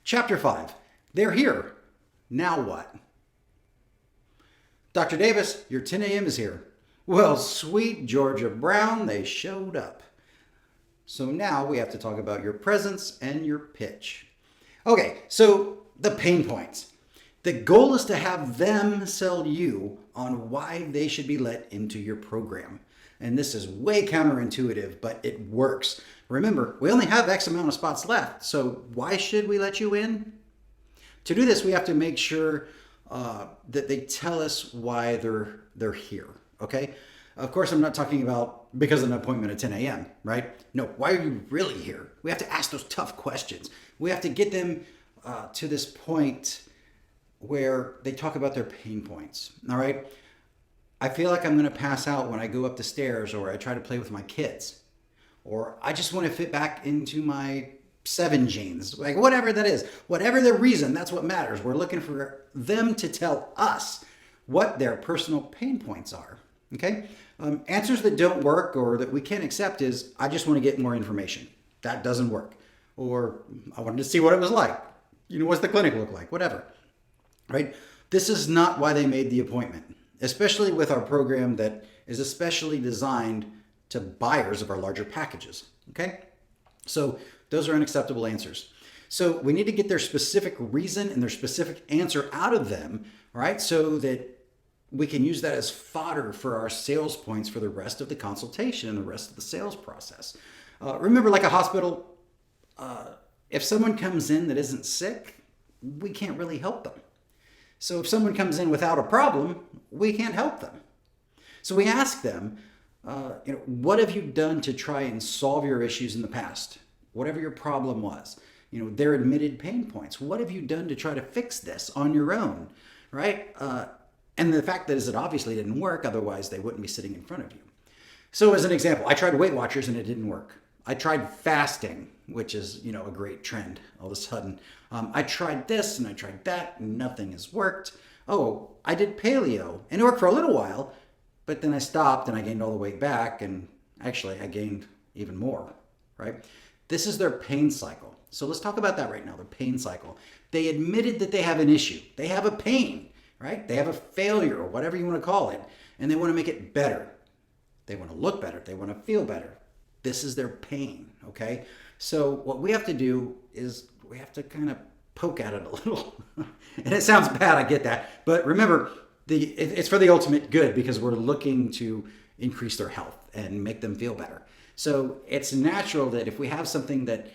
Chapter 5. They're here. Now what? Dr. Davis, your 10 a.m. is here. Well, sweet Georgia Brown, they showed up. So now we have to talk about your presence and your pitch. Okay, so the pain points. The goal is to have them sell you on why they should be let into your program. And this is way counterintuitive, but it works. Remember, we only have X amount of spots left, so why should we let you in? To do this, we have to make sure that they tell us why they're here, okay? Of course, I'm not talking about because of an appointment at 10 a.m., right? No, why are you really here? We have to ask those tough questions. We have to get them to this point where they talk about their pain points, all right? I feel like I'm going to pass out when I go up the stairs, or I try to play with my kids, or I just want to fit back into my 7 jeans, like whatever that is, whatever the reason, that's what matters. We're looking for them to tell us what their personal pain points are, okay? Answers that don't work or that we can't accept is, I just want to get more information. That doesn't work. Or I wanted to see what it was like. You know, what's the clinic look like? Whatever, right? This is not why they made the appointment, especially with our program that is especially designed to buyers of our larger packages, okay? So those are unacceptable answers. So we need to get their specific reason and their specific answer out of them, right? So that we can use that as fodder for our sales points for the rest of the consultation and the rest of the sales process. Remember, like a hospital, if someone comes in that isn't sick, we can't really help them. So if someone comes in without a problem, we can't help them. So we ask them, what have you done to try and solve your issues in the past? Whatever your problem was, their admitted pain points. What have you done to try to fix this on your own, right? And the fact that is it obviously didn't work, otherwise they wouldn't be sitting in front of you. So as an example, I tried Weight Watchers and it didn't work. I tried fasting, which is, a great trend all of a sudden. I tried this and I tried that and nothing has worked. Oh, I did paleo and it worked for a little while, but then I stopped and I gained all the weight back, and actually I gained even more, right? This is their pain cycle. So let's talk about that right now, their pain cycle. They admitted that they have an issue. They have a pain, right? They have a failure, or whatever you want to call it, and they want to make it better. They want to look better. They want to feel better. This is their pain, okay? So what we have to do is we have to kind of poke at it a little. And it sounds bad, I get that. But remember, it's for the ultimate good, because we're looking to increase their health and make them feel better. So it's natural that if we have something that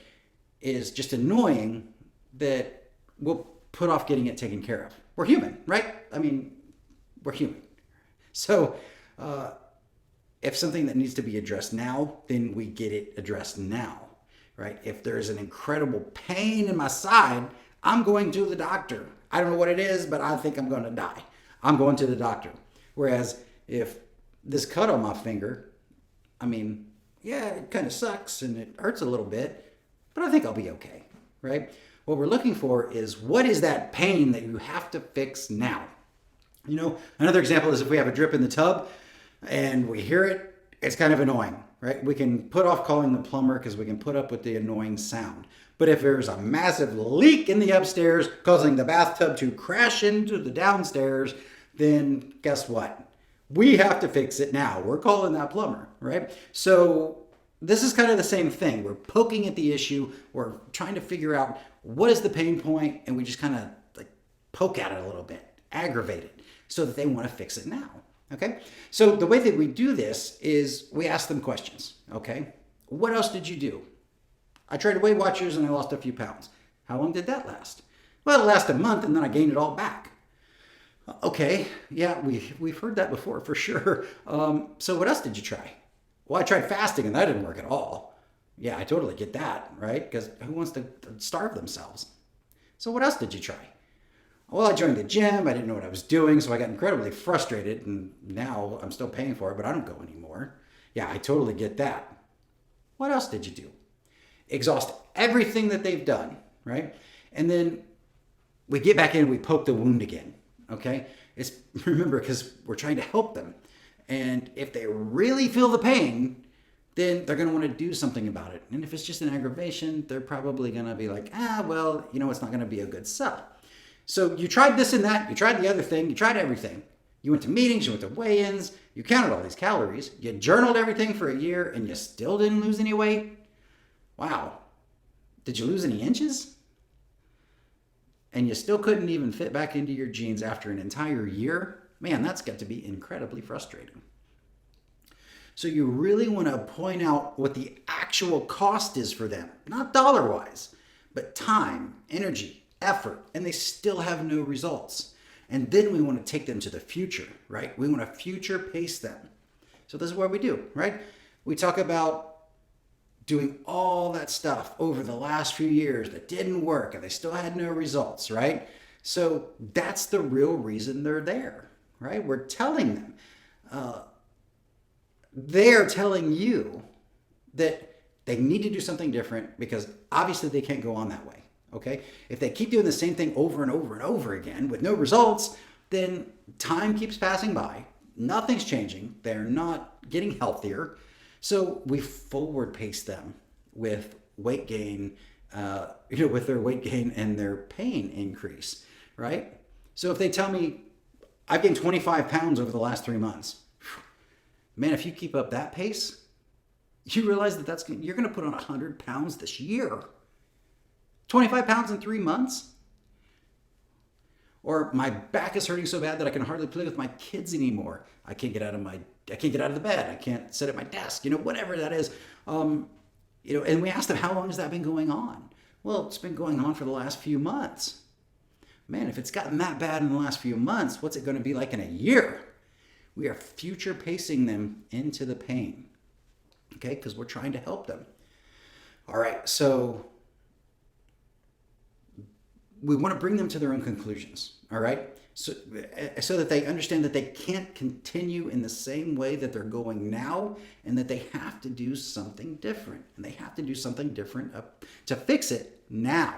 is just annoying, that we'll put off getting it taken care of. We're human, right? I mean, we're human. So if something that needs to be addressed now, then we get it addressed now, right? If there's an incredible pain in my side, I'm going to the doctor. I don't know what it is, but I think I'm going to die. I'm going to the doctor. Whereas if this cut on my finger, yeah, it kind of sucks and it hurts a little bit, but I think I'll be okay, right? What we're looking for is, what is that pain that you have to fix now? Another example is if we have a drip in the tub and we hear it, it's kind of annoying, right? We can put off calling the plumber because we can put up with the annoying sound. But if there's a massive leak in the upstairs causing the bathtub to crash into the downstairs, then guess what? We have to fix it now. We're calling that plumber, right? So this is kind of the same thing. We're poking at the issue. We're trying to figure out what is the pain point, and we just kind of like poke at it a little bit, aggravate it, so that they want to fix it now, okay? So the way that we do this is we ask them questions, okay? What else did you do? I tried Weight Watchers and I lost a few pounds. How long did that last? Well, it lasted a month and then I gained it all back. Okay, yeah, we've heard that before for sure. So what else did you try? Well, I tried fasting and that didn't work at all. Yeah, I totally get that, right? Because who wants to starve themselves? So what else did you try? Well, I joined the gym. I didn't know what I was doing, so I got incredibly frustrated, and now I'm still paying for it, but I don't go anymore. Yeah, I totally get that. What else did you do? Exhaust everything that they've done, right? And then we get back in and we poke the wound again. Okay, remember, because we're trying to help them. And if they really feel the pain, then they're going to want to do something about it. And if it's just an aggravation, they're probably going to be like, well, it's not going to be a good sell. So you tried this and that, you tried the other thing, you tried everything. You went to meetings, you went to weigh-ins, you counted all these calories, you journaled everything for a year, and you still didn't lose any weight? Wow. Did you lose any inches? And you still couldn't even fit back into your jeans after an entire year? Man, that's got to be incredibly frustrating. So you really want to point out what the actual cost is for them, not dollar-wise, but time, energy, effort, and they still have no results. And then we want to take them to the future, right? We want to future pace them. So this is what we do, right? We talk about doing all that stuff over the last few years that didn't work and they still had no results, right? So that's the real reason they're there, right? We're telling them. They're telling you that they need to do something different because obviously they can't go on that way. Okay? If they keep doing the same thing over and over and over again with no results, then time keeps passing by. Nothing's changing. They're not getting healthier. So we forward pace them with weight gain, with their weight gain and their pain increase, right? So if they tell me, I've gained 25 pounds over the last 3 months, man, if you keep up that pace, you realize that you're going to put on 100 pounds this year. 25 pounds in 3 months? Or my back is hurting so bad that I can hardly play with my kids anymore. I can't get out of the bed. I can't sit at my desk, whatever that is. And we asked them, how long has that been going on? Well, it's been going on for the last few months. Man, if it's gotten that bad in the last few months, what's it going to be like in a year? We are future pacing them into the pain, okay? Because we're trying to help them. All right, so we want to bring them to their own conclusions, all right? So that they understand that they can't continue in the same way that they're going now and that they have to do something different. And they have to do something different to fix it now.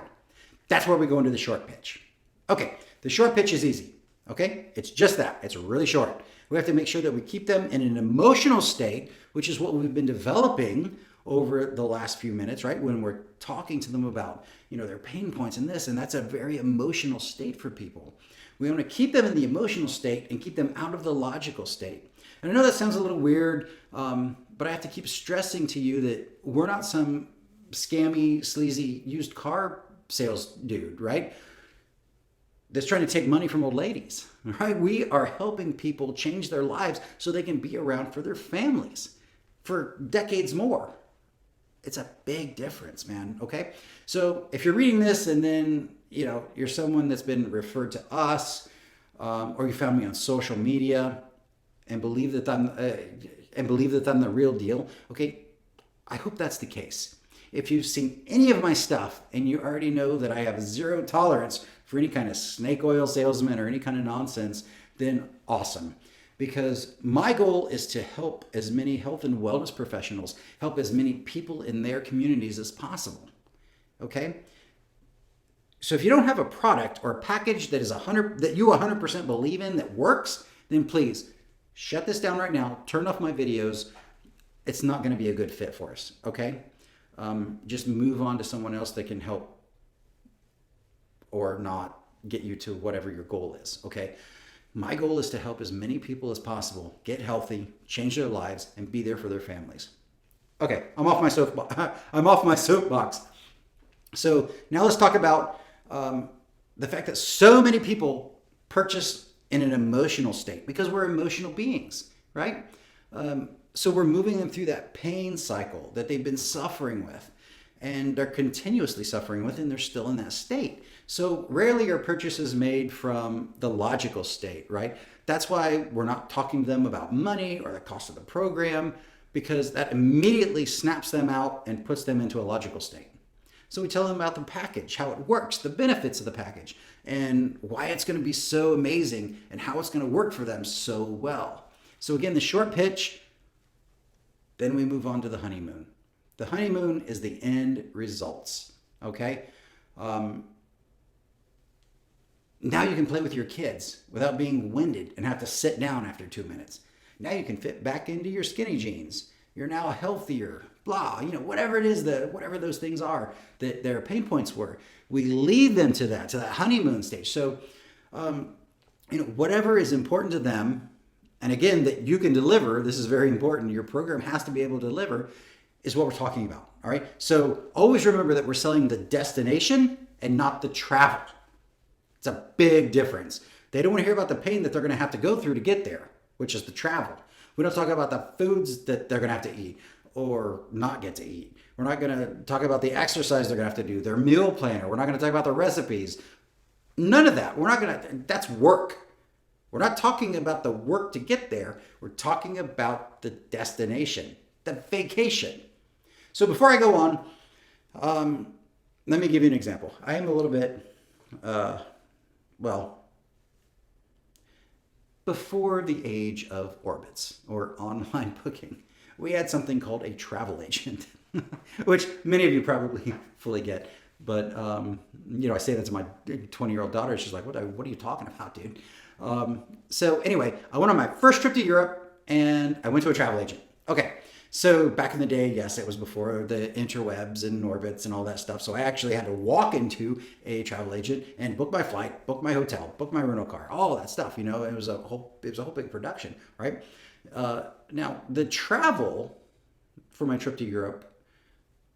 That's where we go into the short pitch. Okay, the short pitch is easy, okay? It's just that. It's really short. We have to make sure that we keep them in an emotional state, which is what we've been developing over the last few minutes, right? When we're talking to them about, their pain points and this, and that's a very emotional state for people. We want to keep them in the emotional state and keep them out of the logical state. And I know that sounds a little weird, but I have to keep stressing to you that we're not some scammy, sleazy used car sales dude, right? That's trying to take money from old ladies, right? We are helping people change their lives so they can be around for their families for decades more. It's a big difference, man, okay? So if you're reading this and then, you're someone that's been referred to us, or you found me on social media and believe that I'm the real deal, okay? I hope that's the case. If you've seen any of my stuff and you already know that I have zero tolerance for any kind of snake oil salesman or any kind of nonsense, then awesome. Because my goal is to help as many health and wellness professionals, help as many people in their communities as possible. Okay? So if you don't have a product or a package that you 100% believe in that works, then please shut this down right now. Turn off my videos. It's not going to be a good fit for us. Okay? Just move on to someone else that can help or not get you to whatever your goal is. Okay? My goal is to help as many people as possible get healthy, change their lives, and be there for their families. Okay, I'm off my soapbox. So now let's talk about the fact that so many people purchase in an emotional state because we're emotional beings, right? So we're moving them through that pain cycle that they've been suffering with, and they're continuously suffering with, and they're still in that state. So rarely are purchases made from the logical state, right? That's why we're not talking to them about money or the cost of the program, because that immediately snaps them out and puts them into a logical state. So we tell them about the package, how it works, the benefits of the package, and why it's going to be so amazing and how it's going to work for them so well. So again, the short pitch, then we move on to the honeymoon. The honeymoon is the end results, okay? Now you can play with your kids without being winded and have to sit down after 2 minutes. Now you can fit back into your skinny jeans You're now healthier, blah, whatever it is, whatever those things are that their pain points were. We lead them to that honeymoon stage. So, whatever is important to them, and again, that you can deliver, this is very important, your program has to be able to deliver, is what we're talking about. All right. So always remember that we're selling the destination and not the travel. It's a big difference. They don't want to hear about the pain that they're going to have to go through to get there, which is the travel. We don't talk about the foods that they're going to have to eat or not get to eat. We're not going to talk about the exercise they're going to have to do, their meal planner. We're not going to talk about the recipes. None of that. We're not going to, that's work. We're not talking about the work to get there. We're talking about the destination, the vacation. So before I go on, let me give you an example. I am a little bit, before the age of orbits or online booking, we had something called a travel agent, which many of you probably fully get. But, I say that to my 20-year-old daughter. She's like, what are you talking about, dude? So anyway, I went on my first trip to Europe and I went to a travel agent. Okay. So back in the day, yes, it was before the interwebs and orbits and all that stuff. So I actually had to walk into a travel agent and book my flight, book my hotel, book my rental car, all that stuff. It was a whole big production, right? Now the travel for my trip to Europe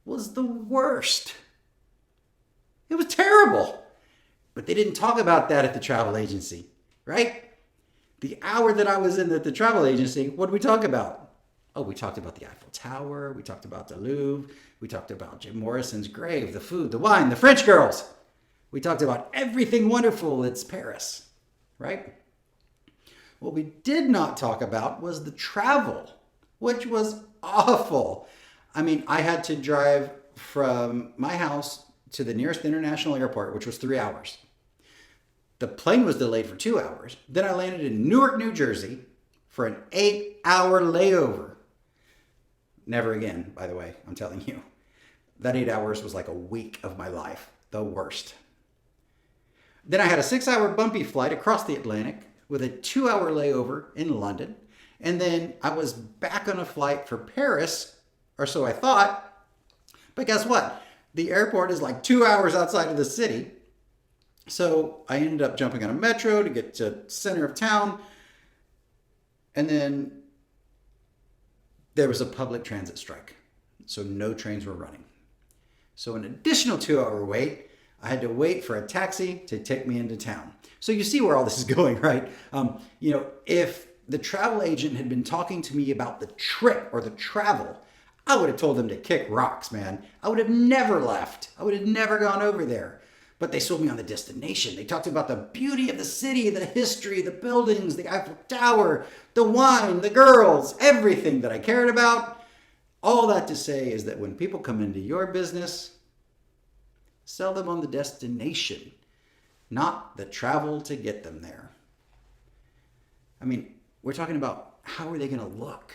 was the worst. It was terrible, but they didn't talk about that at the travel agency, right? The hour that I was in at the travel agency, what did we talk about? Oh, we talked about the Eiffel Tower. We talked about the Louvre. We talked about Jim Morrison's grave, the food, the wine, the French girls. We talked about everything wonderful that's Paris, right? What we did not talk about was the travel, which was awful. I mean, I had to drive from my house to the nearest international airport, which was 3 hours. The plane was delayed for 2 hours. Then I landed in Newark, New Jersey for an 8-hour layover. Never again, by the way, I'm telling you. That 8 hours was like a week of my life. The worst. Then I had a 6-hour bumpy flight across the Atlantic with a 2-hour layover in London. And then I was back on a flight for Paris, or so I thought. But guess what? The airport is like 2 hours outside of the city. So I ended up jumping on a metro to get to center of town. And then there was a public transit strike. So no trains were running. So an additional 2-hour wait, I had to wait for a taxi to take me into town. So you see where all this is going, right? If the travel agent had been talking to me about the trip or the travel, I would have told them to kick rocks, man. I would have never left. I would have never gone over there. But they sold me on the destination. They talked about the beauty of the city, the history, the buildings, the Eiffel Tower, the wine, the girls, everything that I cared about. All that to say is that when people come into your business, sell them on the destination, not the travel to get them there. I mean, we're talking about how are they going to look?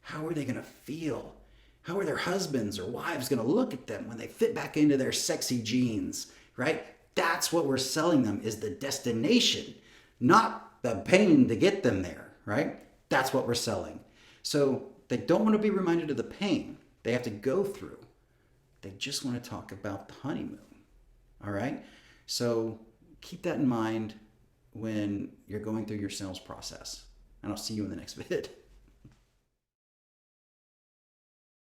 How are they going to feel? How are their husbands or wives going to look at them when they fit back into their sexy jeans? Right? That's what we're selling them, is the destination, not the pain to get them there, right? That's what we're selling. So they don't want to be reminded of the pain they have to go through. They just want to talk about the honeymoon, all right? So keep that in mind when you're going through your sales process. And I'll see you in the next vid.